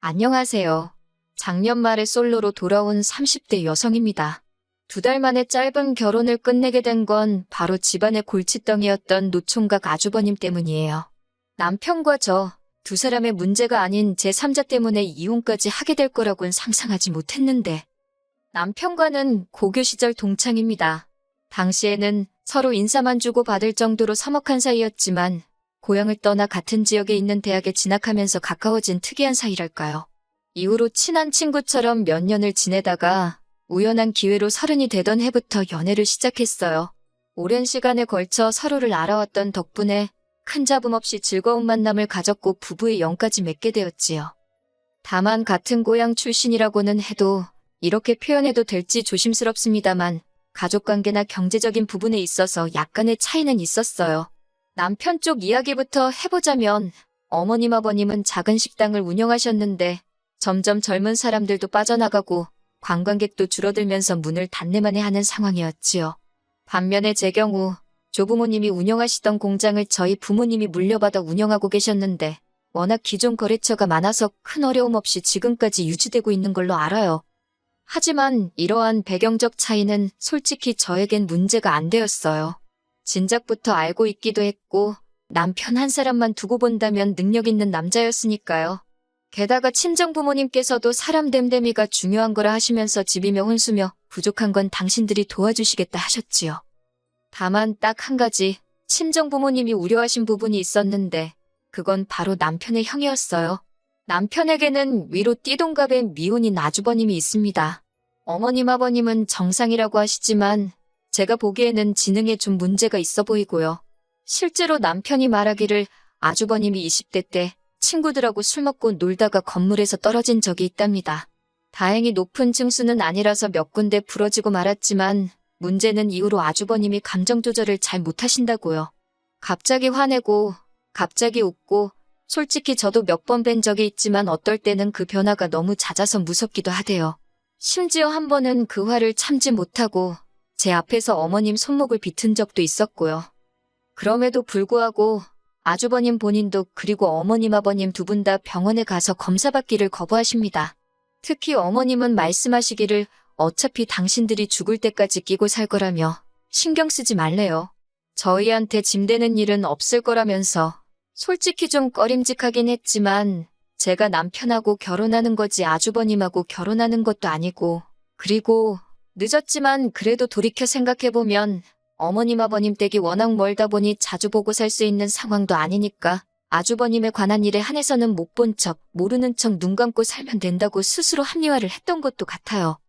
안녕하세요. 작년 말에 솔로로 돌아온 30대 여성입니다. 2달 만에 짧은 결혼을 끝내게 된 건 바로 집안의 골칫덩이였던 노총각 아주버님 때문이에요. 남편과 저, 두 사람의 문제가 아닌 제3자 때문에 이혼까지 하게 될 거라고는 상상하지 못했는데. 남편과는 고교 시절 동창입니다. 당시에는 서로 인사만 주고 받을 정도로 서먹한 사이였지만 고향을 떠나 같은 지역에 있는 대학에 진학하면서 가까워진 특이한 사이랄까요. 이후로 친한 친구처럼 몇 년을 지내다가 우연한 기회로 30이 되던 해부터 연애를 시작했어요. 오랜 시간에 걸쳐 서로를 알아왔던 덕분에 큰 잡음 없이 즐거운 만남을 가졌고 부부의 영까지 맺게 되었지요. 다만 같은 고향 출신이라고는 해도 이렇게 표현해도 될지 조심스럽습니다만 가족관계나 경제적인 부분에 있어서 약간의 차이는 있었어요. 남편 쪽 이야기부터 해보자면 어머님 아버님은 작은 식당을 운영하셨는데 점점 젊은 사람들도 빠져나가고 관광객도 줄어들면서 문을 닫네만에 하는 상황이었지요. 반면에 제 경우 조부모님이 운영하시던 공장을 저희 부모님이 물려받아 운영하고 계셨는데 워낙 기존 거래처가 많아서 큰 어려움 없이 지금까지 유지되고 있는 걸로 알아요. 하지만 이러한 배경적 차이는 솔직히 저에겐 문제가 안 되었어요. 진작부터 알고 있기도 했고 남편 한 사람만 두고 본다면 능력 있는 남자였으니까요. 게다가 친정부모님께서도 사람 됨됨이가 중요한 거라 하시면서 집이며 혼수며 부족한 건 당신들이 도와주시겠다 하셨지요. 다만 딱 한 가지 친정부모님이 우려하신 부분이 있었는데 그건 바로 남편의 형이었어요. 남편에게는 위로 띠동갑의 미혼인 아주버님이 있습니다. 어머님 아버님은 정상이라고 하시지만 제가 보기에는 지능에 좀 문제가 있어 보이고요. 실제로 남편이 말하기를 아주버님이 20대 때 친구들하고 술 먹고 놀다가 건물에서 떨어진 적이 있답니다. 다행히 높은 층수는 아니라서 몇 군데 부러지고 말았지만 문제는 이후로 아주버님이 감정 조절을 잘 못하신다고요. 갑자기 화내고 갑자기 웃고 솔직히 저도 몇 번 뵌 적이 있지만 어떨 때는 그 변화가 너무 잦아서 무섭기도 하대요. 심지어 한 번은 그 화를 참지 못하고 제 앞에서 어머님 손목을 비튼 적도 있었고요. 그럼에도 불구하고 아주버님 본인도 그리고 어머님 아버님 두 분 다 병원에 가서 검사받기를 거부하십니다. 특히 어머님은 말씀하시기를 어차피 당신들이 죽을 때까지 끼고 살 거라며 신경 쓰지 말래요. 저희한테 짐되는 일은 없을 거라면서 솔직히 좀 꺼림직하긴 했지만 제가 남편하고 결혼하는 거지 아주버님하고 결혼하는 것도 아니고 그리고 늦었지만 그래도 돌이켜 생각해보면 어머님 아버님 댁이 워낙 멀다 보니 자주 보고 살 수 있는 상황도 아니니까 아주버님에 관한 일에 한해서는 못 본 척, 모르는 척 눈 감고 살면 된다고 스스로 합리화를 했던 것도 같아요.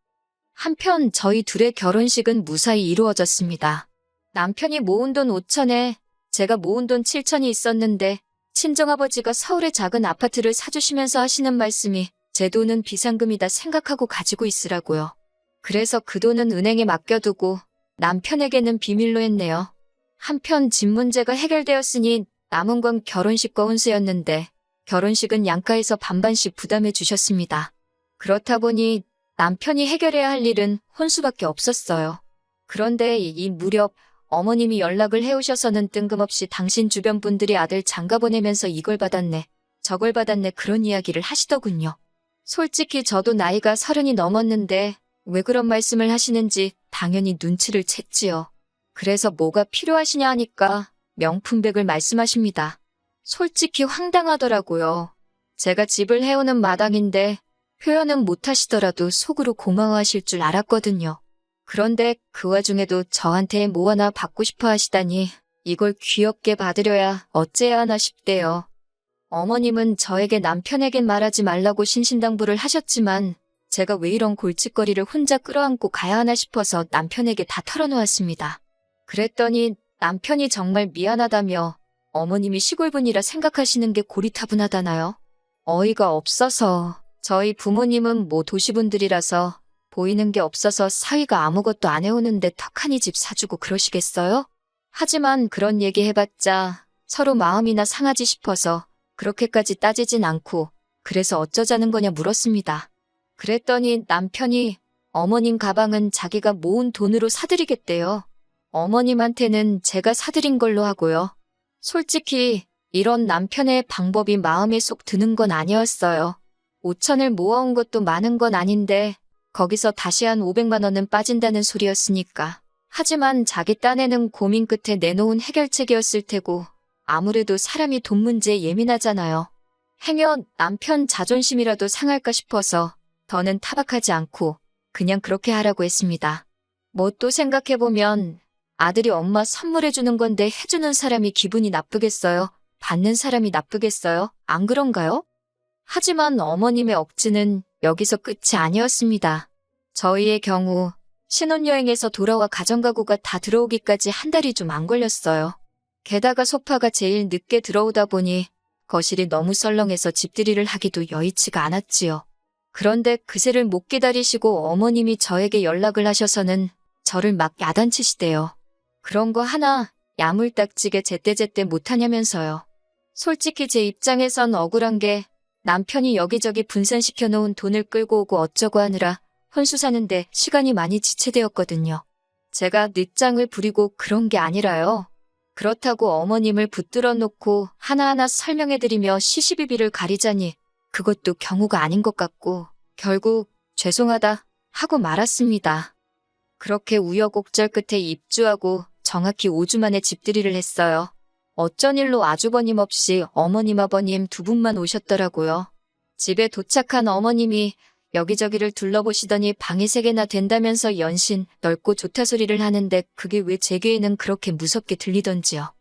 한편 저희 둘의 결혼식은 무사히 이루어졌습니다. 남편이 모은 돈 5천에 제가 모은 돈 7천이 있었는데 친정아버지가 서울의 작은 아파트를 사주시면서 하시는 말씀이 제 돈은 비상금이다 생각하고 가지고 있으라고요. 그래서 그 돈은 은행에 맡겨두고 남편에게는 비밀로 했네요. 한편 집 문제가 해결되었으니 남은 건 결혼식과 혼수였는데 결혼식은 양가에서 반반씩 부담해 주셨습니다. 그렇다 보니 남편이 해결해야 할 일은 혼수밖에 없었어요. 그런데 이 무렵 어머님이 연락을 해오셔서는 뜬금없이 당신 주변 분들이 아들 장가 보내면서 이걸 받았네, 저걸 받았네 그런 이야기를 하시더군요. 솔직히 저도 나이가 30이 넘었는데 왜 그런 말씀을 하시는지 당연히 눈치를 챘지요. 그래서 뭐가 필요하시냐 하니까 명품백을 말씀하십니다. 솔직히 황당하더라고요. 제가 집을 해오는 마당인데 표현은 못하시더라도 속으로 고마워하실 줄 알았거든요. 그런데 그 와중에도 저한테 뭐 하나 받고 싶어 하시다니 이걸 귀엽게 받으려야 어째야 하나 싶대요. 어머님은 저에게 남편에겐 말하지 말라고 신신당부를 하셨지만 제가 왜 이런 골칫거리를 혼자 끌어안고 가야 하나 싶어서 남편에게 다 털어놓았습니다. 그랬더니 남편이 정말 미안하다며 어머님이 시골분이라 생각하시는 게 고리타분하다나요? 어이가 없어서 저희 부모님은 뭐 도시분들이라서 보이는 게 없어서 사위가 아무것도 안 해오는데 턱하니 집 사주고 그러시겠어요? 하지만 그런 얘기 해봤자 서로 마음이나 상하지 싶어서 그렇게까지 따지진 않고 그래서 어쩌자는 거냐 물었습니다. 그랬더니 남편이 어머님 가방은 자기가 모은 돈으로 사드리겠대요. 어머님한테는 제가 사드린 걸로 하고요. 솔직히 이런 남편의 방법이 마음에 쏙 드는 건 아니었어요. 5천을 모아온 것도 많은 건 아닌데 거기서 다시 한 500만 원은 빠진다는 소리였으니까. 하지만 자기 딴에는 고민 끝에 내놓은 해결책이었을 테고 아무래도 사람이 돈 문제에 예민하잖아요. 행여 남편 자존심이라도 상할까 싶어서 더는 타박하지 않고 그냥 그렇게 하라고 했습니다. 뭐 또 생각해보면 아들이 엄마 선물해주는 건데 해주는 사람이 기분이 나쁘겠어요? 받는 사람이 나쁘겠어요? 안 그런가요? 하지만 어머님의 억지는 여기서 끝이 아니었습니다. 저희의 경우 신혼여행에서 돌아와 가정가구가 다 들어오기까지 한 달이 좀 안 걸렸어요. 게다가 소파가 제일 늦게 들어오다 보니 거실이 너무 썰렁해서 집들이를 하기도 여의치가 않았지요. 그런데 그새를 못 기다리시고 어머님이 저에게 연락을 하셔서는 저를 막 야단치시대요. 그런 거 하나 야물딱지게 제때제때 못하냐면서요. 솔직히 제 입장에선 억울한 게 남편이 여기저기 분산시켜 놓은 돈을 끌고 오고 어쩌고 하느라 혼수 사는데 시간이 많이 지체되었거든요. 제가 늦장을 부리고 그런 게 아니라요. 그렇다고 어머님을 붙들어 놓고 하나하나 설명해드리며 시시비비를 가리자니 그것도 경우가 아닌 것 같고 결국 죄송하다 하고 말았습니다. 그렇게 우여곡절 끝에 입주하고 정확히 5주 만에 집들이를 했어요. 어쩐 일로 아주버님 없이 어머님 아버님 두 분만 오셨더라고요. 집에 도착한 어머님이 여기저기를 둘러보시더니 방이 3개나 된다면서 연신 넓고 좋다 소리를 하는데 그게 왜 제 귀에는 그렇게 무섭게 들리던지요.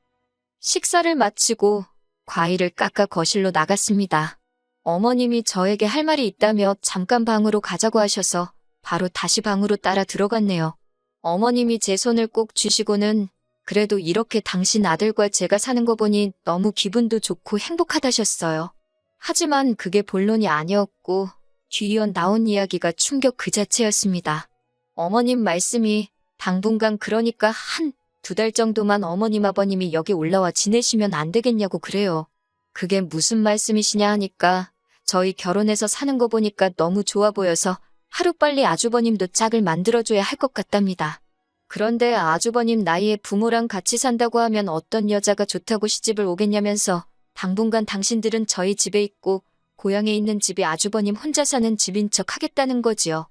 식사를 마치고 과일을 깎아 거실로 나갔습니다. 어머님이 저에게 할 말이 있다며 잠깐 방으로 가자고 하셔서 바로 다시 방으로 따라 들어갔네요. 어머님이 제 손을 꼭 쥐시고는 그래도 이렇게 당신 아들과 제가 사는 거 보니 너무 기분도 좋고 행복하다셨어요. 하지만 그게 본론이 아니었고 뒤이어 나온 이야기가 충격 그 자체였습니다. 어머님 말씀이 당분간 그러니까 한 2달 정도만 어머님 아버님이 여기 올라와 지내시면 안 되겠냐고 그래요. 그게 무슨 말씀이시냐 하니까 저희 결혼해서 사는 거 보니까 너무 좋아 보여서 하루빨리 아주버님도 짝을 만들어줘야 할 것 같답니다. 그런데 아주버님 나이에 부모랑 같이 산다고 하면 어떤 여자가 좋다고 시집을 오겠냐면서 당분간 당신들은 저희 집에 있고 고향에 있는 집이 아주버님 혼자 사는 집인 척 하겠다는 거지요.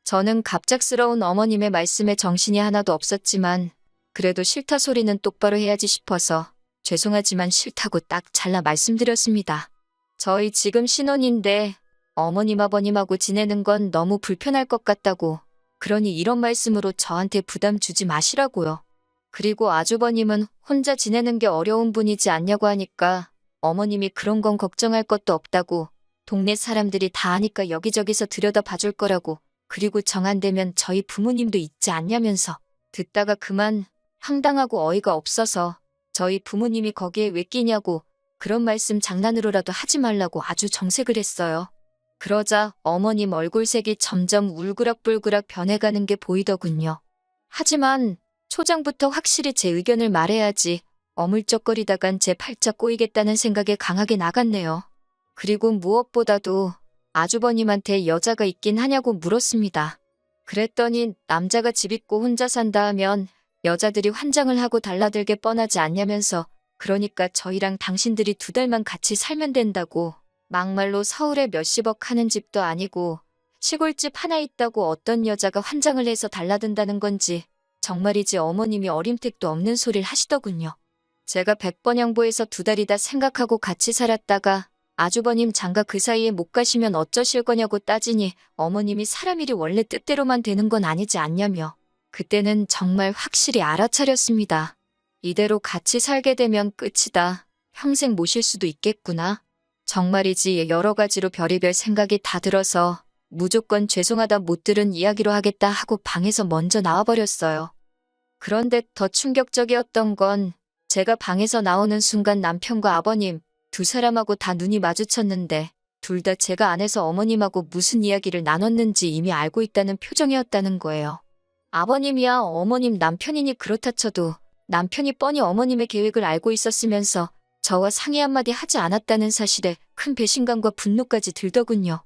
저는 갑작스러운 어머님의 말씀에 정신이 하나도 없었지만 그래도 싫다 소리는 똑바로 해야지 싶어서 죄송하지만 싫다고 딱 잘라 말씀드렸습니다. 저희 지금 신혼인데 어머님 아버님하고 지내는 건 너무 불편할 것 같다고 그러니 이런 말씀으로 저한테 부담 주지 마시라고요. 그리고 아주버님은 혼자 지내는 게 어려운 분이지 않냐고 하니까 어머님이 그런 건 걱정할 것도 없다고 동네 사람들이 다 아니까 여기저기서 들여다 봐줄 거라고 그리고 정 안 되면 저희 부모님도 있지 않냐면서 듣다가 그만 황당하고 어이가 없어서 저희 부모님이 거기에 왜 끼냐고 그런 말씀 장난으로라도 하지 말라고 아주 정색을 했어요. 그러자 어머님 얼굴색이 점점 울그락불그락 변해가는 게 보이더군요. 하지만 초장부터 확실히 제 의견을 말해야지 어물쩍거리다간 제 팔자 꼬이겠다는 생각에 강하게 나갔네요. 그리고 무엇보다도 아주버님한테 여자가 있긴 하냐고 물었습니다. 그랬더니 남자가 집 있고 혼자 산다 하면 여자들이 환장을 하고 달라들게 뻔하지 않냐면서 그러니까 저희랑 당신들이 2달만 같이 살면 된다고 막말로 서울에 몇십억 하는 집도 아니고 시골집 하나 있다고 어떤 여자가 환장을 해서 달라든다는 건지 정말이지 어머님이 어림택도 없는 소리를 하시더군요. 제가 100번 양보해서 2달이다 생각하고 같이 살았다가 아주버님 장가 그 사이에 못 가시면 어쩌실 거냐고 따지니 어머님이 사람 일이 원래 뜻대로만 되는 건 아니지 않냐며 그때는 정말 확실히 알아차렸습니다. 이대로 같이 살게 되면 끝이다. 평생 모실 수도 있겠구나. 정말이지 여러 가지로 별의별 생각이 다 들어서 무조건 죄송하다 못 들은 이야기로 하겠다 하고 방에서 먼저 나와버렸어요. 그런데 더 충격적이었던 건 제가 방에서 나오는 순간 남편과 아버님 두 사람하고 다 눈이 마주쳤는데 둘 다 제가 안에서 어머님하고 무슨 이야기를 나눴는지 이미 알고 있다는 표정이었다는 거예요. 아버님이야 어머님 남편이니 그렇다 쳐도 남편이 뻔히 어머님의 계획을 알고 있었으면서 저와 상의 한마디 하지 않았다는 사실에 큰 배신감과 분노까지 들더군요.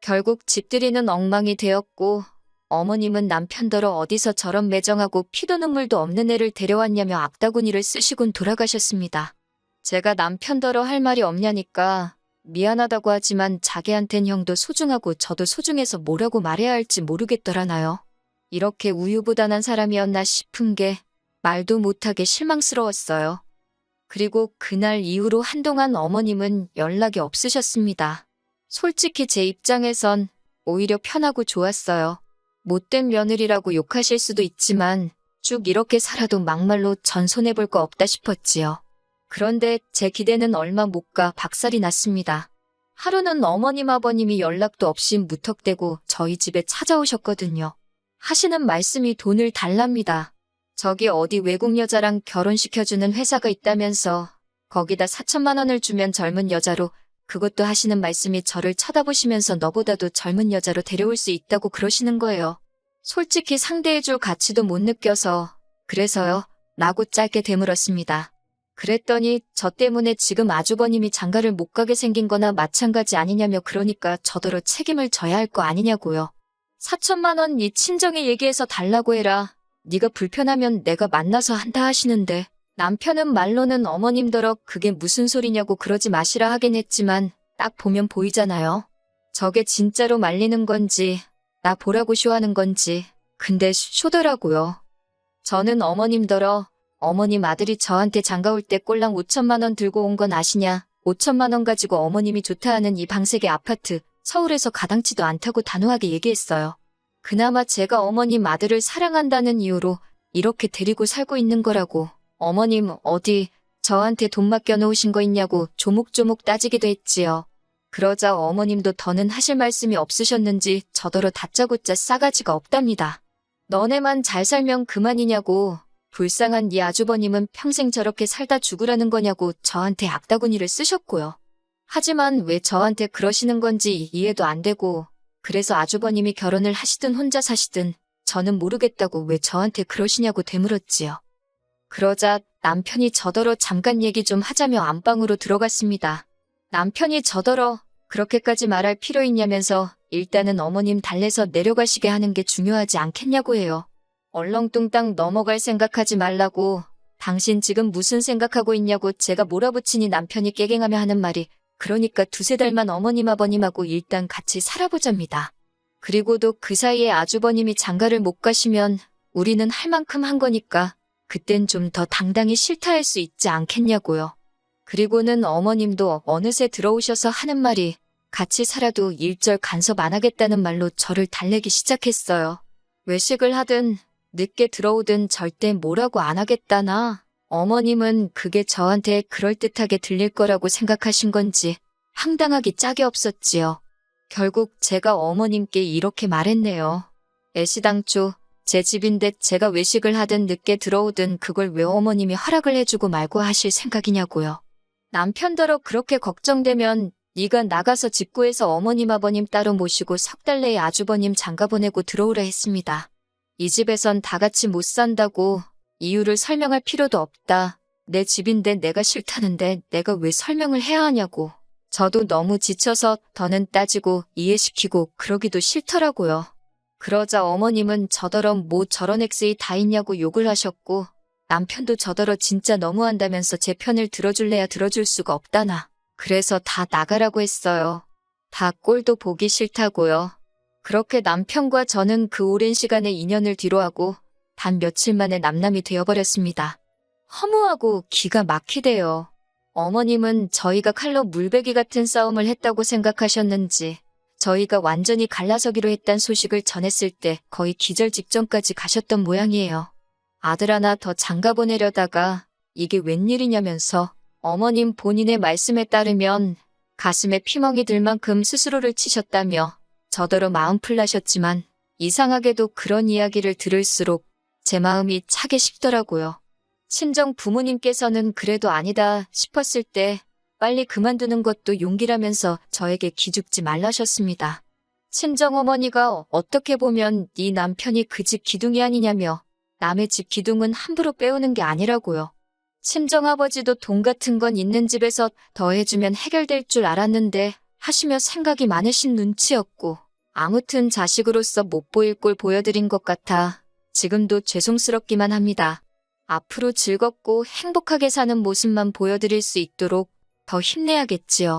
결국 집들이는 엉망이 되었고 어머님은 남편더러 어디서 저런 매정하고 피도 눈물도 없는 애를 데려왔냐며 악다구니를 쓰시곤 돌아가셨습니다. 제가 남편더러 할 말이 없냐니까 미안하다고 하지만 자기한텐 형도 소중하고 저도 소중해서 뭐라고 말해야 할지 모르겠더라나요. 이렇게 우유부단한 사람이었나 싶은 게 말도 못하게 실망스러웠어요. 그리고 그날 이후로 한동안 어머님은 연락이 없으셨습니다. 솔직히 제 입장에선 오히려 편하고 좋았어요. 못된 며느리라고 욕하실 수도 있지만 쭉 이렇게 살아도 막말로 전 손해볼 거 없다 싶었지요. 그런데 제 기대는 얼마 못 가 박살이 났습니다. 하루는 어머님 아버님이 연락도 없이 무턱대고 저희 집에 찾아오셨거든요. 하시는 말씀이 돈을 달랍니다. 저기 어디 외국 여자랑 결혼시켜주는 회사가 있다면서 거기다 4천만 원을 주면 젊은 여자로, 그것도 하시는 말씀이 저를 쳐다보시면서 너보다도 젊은 여자로 데려올 수 있다고 그러시는 거예요. 솔직히 상대해줄 가치도 못 느껴서 그래서요 라고 짧게 되물었습니다. 그랬더니 저 때문에 지금 아주버님이 장가를 못 가게 생긴 거나 마찬가지 아니냐며, 그러니까 저더러 책임을 져야 할 거 아니냐고요. 4천만 원 네 친정에 얘기해서 달라고 해라. 네가 불편하면 내가 만나서 한다 하시는데, 남편은 말로는 어머님더러 그게 무슨 소리냐고 그러지 마시라 하긴 했지만 딱 보면 보이잖아요. 저게 진짜로 말리는 건지 나 보라고 쇼하는 건지. 근데 쇼더라고요. 저는 어머님더러 어머님 아들이 저한테 장가 올 때 꼴랑 5천만 원 들고 온 건 아시냐. 5천만 원 가지고 어머님이 좋다 하는 이 방색의 아파트 서울에서 가당치도 않다고 단호하게 얘기했어요. 그나마 제가 어머님 아들을 사랑한다는 이유로 이렇게 데리고 살고 있는 거라고. 어머님 어디 저한테 돈 맡겨놓으신 거 있냐고 조목조목 따지기도 했지요. 그러자 어머님도 더는 하실 말씀이 없으셨는지 저더러 다짜고짜 싸가지가 없답니다. 너네만 잘 살면 그만이냐고. 불쌍한 네 아주버님은 평생 저렇게 살다 죽으라는 거냐고 저한테 악다구니를 쓰셨고요. 하지만 왜 저한테 그러시는 건지 이해도 안 되고, 그래서 아주버님이 결혼을 하시든 혼자 사시든 저는 모르겠다고 왜 저한테 그러시냐고 되물었지요. 그러자 남편이 저더러 잠깐 얘기 좀 하자며 안방으로 들어갔습니다. 남편이 저더러 그렇게까지 말할 필요 있냐면서 일단은 어머님 달래서 내려가시게 하는 게 중요하지 않겠냐고 해요. 얼렁뚱땅 넘어갈 생각하지 말라고. 당신 지금 무슨 생각하고 있냐고 제가 몰아붙이니 남편이 깨갱하며 하는 말이, 그러니까 두세 달만 어머님 아버님하고 일단 같이 살아보자입니다. 그리고도 그 사이에 아주버님이 장가를 못 가시면 우리는 할 만큼 한 거니까 그땐 좀 더 당당히 싫다 할 수 있지 않겠냐고요. 그리고는 어머님도 어느새 들어오셔서 하는 말이, 같이 살아도 일절 간섭 안 하겠다는 말로 저를 달래기 시작했어요. 외식을 하든 늦게 들어오든 절대 뭐라고 안 하겠다나. 어머님은 그게 저한테 그럴듯하게 들릴 거라고 생각하신 건지 황당하기 짝이 없었지요. 결국 제가 어머님께 이렇게 말했네요. 애시당초 제 집인데 제가 외식을 하든 늦게 들어오든 그걸 왜 어머님이 허락을 해주고 말고 하실 생각이냐고요. 남편더러 그렇게 걱정되면 네가 나가서 집 구해서 어머님 아버님 따로 모시고 석 달 내에 아주버님 장가 보내고 들어오라 했습니다. 이 집에선 다 같이 못 산다고. 이유를 설명할 필요도 없다. 내 집인데 내가 싫다는데 내가 왜 설명을 해야 하냐고. 저도 너무 지쳐서 더는 따지고 이해시키고 그러기도 싫더라고요. 그러자 어머님은 저더러 뭐 저런 엑스이 다 있냐고 욕을 하셨고, 남편도 저더러 진짜 너무한다면서 제 편을 들어줄래야 들어줄 수가 없다나. 그래서 다 나가라고 했어요. 다 꼴도 보기 싫다고요. 그렇게 남편과 저는 그 오랜 시간의 인연을 뒤로하고 단 며칠 만에 남남이 되어버렸습니다. 허무하고 기가 막히대요. 어머님은 저희가 칼로 물베기 같은 싸움을 했다고 생각하셨는지 저희가 완전히 갈라서기로 했단 소식을 전했을 때 거의 기절 직전까지 가셨던 모양이에요. 아들 하나 더 장가 보내려다가 이게 웬일이냐면서 어머님 본인의 말씀에 따르면 가슴에 피멍이 들 만큼 스스로를 치셨다며 저더러 마음 풀나셨지만 이상하게도 그런 이야기를 들을수록 제 마음이 차게 식더라고요. 친정 부모님께서는 그래도 아니다 싶었을 때 빨리 그만두는 것도 용기라면서 저에게 기죽지 말라셨습니다. 친정어머니가 어떻게 보면 네 남편이 그 집 기둥이 아니냐며 남의 집 기둥은 함부로 빼오는 게 아니라고요. 친정아버지도 돈 같은 건 있는 집에서 더해주면 해결될 줄 알았는데 하시며 생각이 많으신 눈치였고, 아무튼 자식으로서 못 보일 꼴 보여드린 것 같아 지금도 죄송스럽기만 합니다. 앞으로 즐겁고 행복하게 사는 모습만 보여드릴 수 있도록 더 힘내야겠지요.